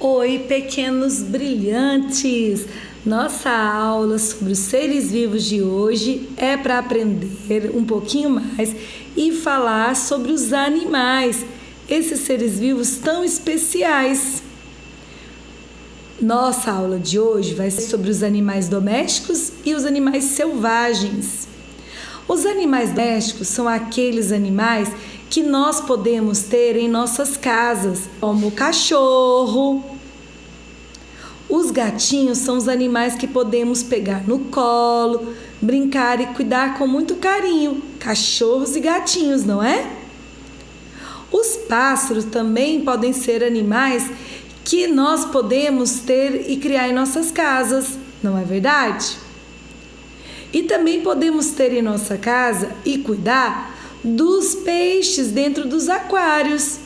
Oi, pequenos brilhantes! Nossa aula sobre os seres vivos de hoje é para aprender um pouquinho mais e falar sobre os animais, esses seres vivos tão especiais. Nossa aula de hoje vai ser sobre os animais domésticos e os animais selvagens. Os animais domésticos são aqueles animais que nós podemos ter em nossas casas, como o cachorro. Os gatinhos são os animais que podemos pegar no colo, brincar e cuidar com muito carinho. Cachorros e gatinhos, não é? Os pássaros também podem ser animais que nós podemos ter e criar em nossas casas, não é verdade? E também podemos ter em nossa casa e cuidar dos peixes dentro dos aquários.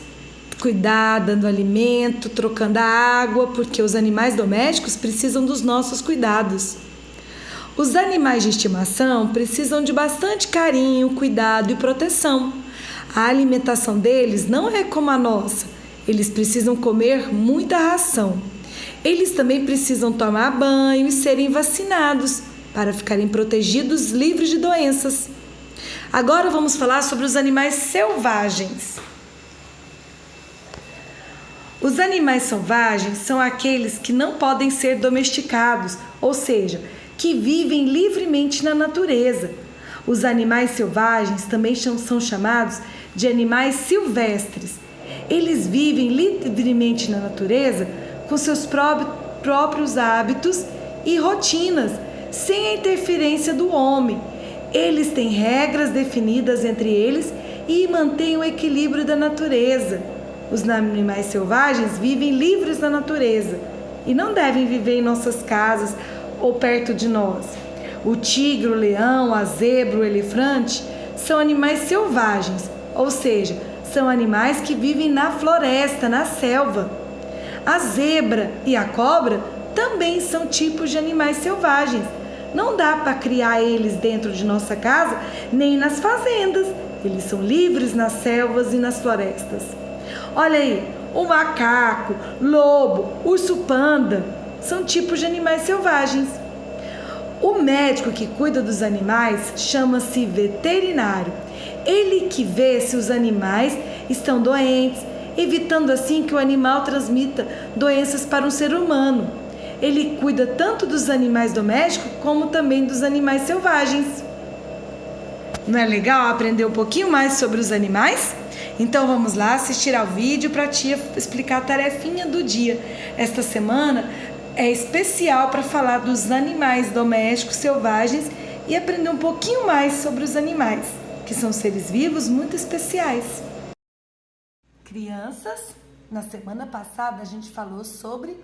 Cuidar, dando alimento, trocando a água, porque os animais domésticos precisam dos nossos cuidados. Os animais de estimação precisam de bastante carinho, cuidado e proteção. A alimentação deles não é como a nossa. Eles precisam comer muita ração. Eles também precisam tomar banho e serem vacinados para ficarem protegidos, livres de doenças. Agora vamos falar sobre os animais selvagens. Os animais selvagens são aqueles que não podem ser domesticados, ou seja, que vivem livremente na natureza. Os animais selvagens também são chamados de animais silvestres. Eles vivem livremente na natureza com seus próprios hábitos e rotinas, sem a interferência do homem. Eles têm regras definidas entre eles e mantêm o equilíbrio da natureza. Os animais selvagens vivem livres na natureza e não devem viver em nossas casas ou perto de nós. O tigre, o leão, a zebra, o elefante são animais selvagens, ou seja, são animais que vivem na floresta, na selva. A zebra e a cobra também são tipos de animais selvagens. Não dá para criar eles dentro de nossa casa nem nas fazendas. Eles são livres nas selvas e nas florestas. Olha aí, o macaco, lobo, urso-panda são tipos de animais selvagens. O médico que cuida dos animais chama-se veterinário. Ele que vê se os animais estão doentes, evitando assim que o animal transmita doenças para um ser humano. Ele cuida tanto dos animais domésticos como também dos animais selvagens. Não é legal aprender um pouquinho mais sobre os animais? Então vamos lá assistir ao vídeo para a tia explicar a tarefinha do dia. Esta semana é especial para falar dos animais domésticos selvagens e aprender um pouquinho mais sobre os animais, que são seres vivos muito especiais. Crianças, na semana passada a gente falou sobre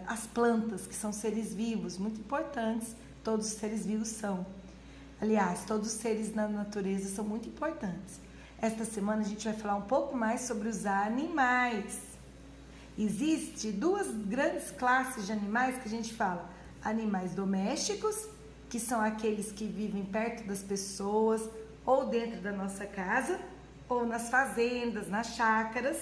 as plantas, que são seres vivos muito importantes. Todos os seres vivos são. Aliás, todos os seres na natureza são muito importantes. Esta semana a gente vai falar um pouco mais sobre os animais. Existem duas grandes classes de animais que a gente fala. Animais domésticos, que são aqueles que vivem perto das pessoas ou dentro da nossa casa, ou nas fazendas, nas chácaras.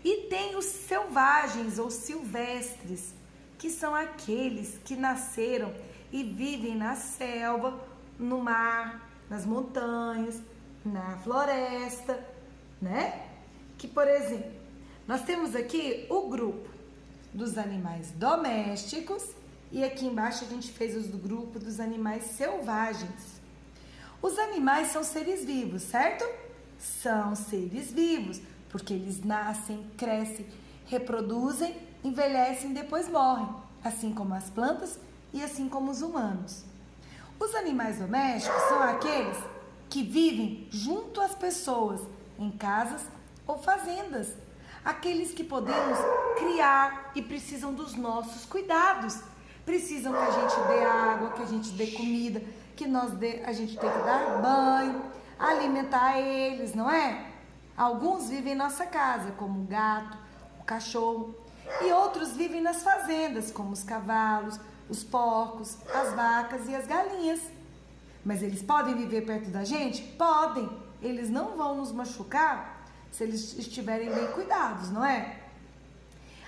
E tem os selvagens ou silvestres, que são aqueles que nasceram e vivem na selva, no mar, nas montanhas, na floresta, né? Que, por exemplo, nós temos aqui o grupo dos animais domésticos e aqui embaixo a gente fez o grupo dos animais selvagens. Os animais são seres vivos, certo? São seres vivos, porque eles nascem, crescem, reproduzem, envelhecem e depois morrem, assim como as plantas e assim como os humanos. Os animais domésticos são aqueles que vivem junto às pessoas, em casas ou fazendas. Aqueles que podemos criar e precisam dos nossos cuidados. Precisam que a gente dê água, que a gente dê comida, que a gente tem que dar banho, alimentar eles, não é? Alguns vivem em nossa casa, como o gato, o cachorro, e outros vivem nas fazendas, como os cavalos, os porcos, as vacas e as galinhas. Mas eles podem viver perto da gente? Podem. Eles não vão nos machucar se eles estiverem bem cuidados, não é?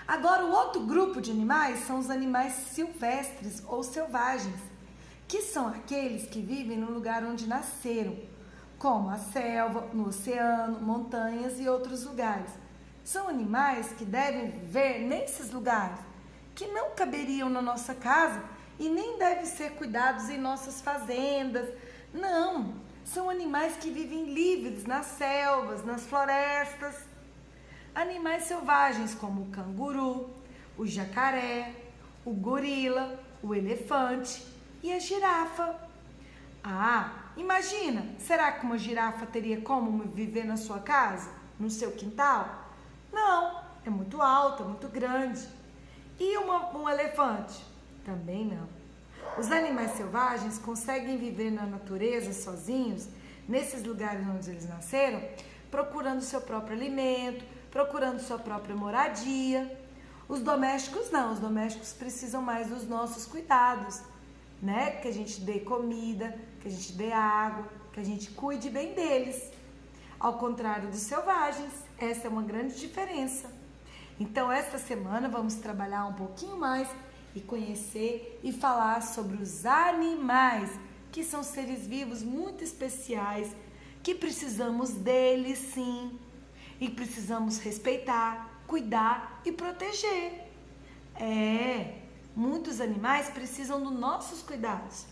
Agora, o outro grupo de animais são os animais silvestres ou selvagens, que são aqueles que vivem no lugar onde nasceram, como a selva, no oceano, montanhas e outros lugares. São animais que devem viver nesses lugares, que não caberiam na nossa casa e nem devem ser cuidados em nossas fazendas. Não, são animais que vivem livres nas selvas, nas florestas. Animais selvagens como o canguru, o jacaré, o gorila, o elefante e a girafa. Ah, imagina, será que uma girafa teria como viver na sua casa, no seu quintal? Não, é muito alta, muito grande. E um elefante? Também não. Os animais selvagens conseguem viver na natureza sozinhos, nesses lugares onde eles nasceram, procurando seu próprio alimento, procurando sua própria moradia. Os domésticos não, os domésticos precisam mais dos nossos cuidados, né? Que a gente dê comida, que a gente dê água, que a gente cuide bem deles. Ao contrário dos selvagens, essa é uma grande diferença. Então, esta semana vamos trabalhar um pouquinho mais e conhecer e falar sobre os animais, que são seres vivos muito especiais, que precisamos deles sim, e precisamos respeitar, cuidar e proteger. Muitos animais precisam dos nossos cuidados.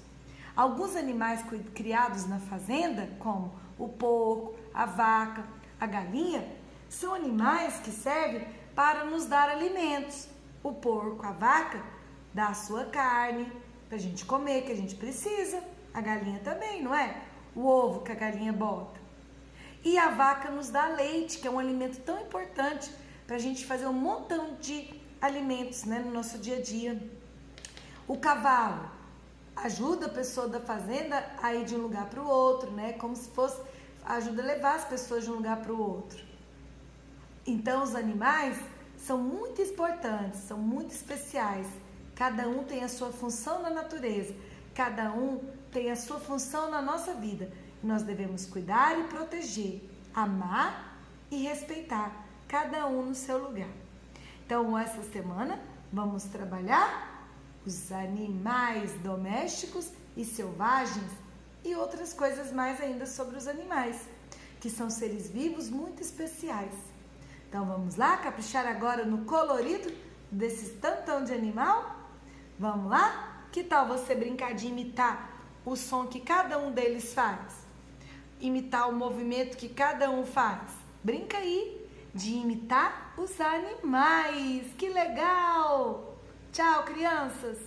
Alguns animais criados na fazenda, como o porco, a vaca, a galinha, são animais que servem para nos dar alimentos. O porco, a vaca, dá a sua carne para a gente comer, que a gente precisa. A galinha também, não é? O ovo que a galinha bota. E a vaca nos dá leite, que é um alimento tão importante para a gente fazer um montão de alimentos, né, no nosso dia a dia. O cavalo ajuda a pessoa da fazenda a ir de um lugar para o outro, né? Como se fosse, ajuda a levar as pessoas de um lugar para o outro. Então, os animais são muito importantes, são muito especiais. Cada um tem a sua função na natureza, cada um tem a sua função na nossa vida. Nós devemos cuidar e proteger, amar e respeitar, cada um no seu lugar. Então, essa semana, vamos trabalhar os animais domésticos e selvagens e outras coisas mais ainda sobre os animais, que são seres vivos muito especiais. Então, vamos lá caprichar agora no colorido desses tantão de animal? Vamos lá? Que tal você brincar de imitar o som que cada um deles faz? Imitar o movimento que cada um faz. Brinca aí de imitar os animais. Que legal! Tchau, crianças!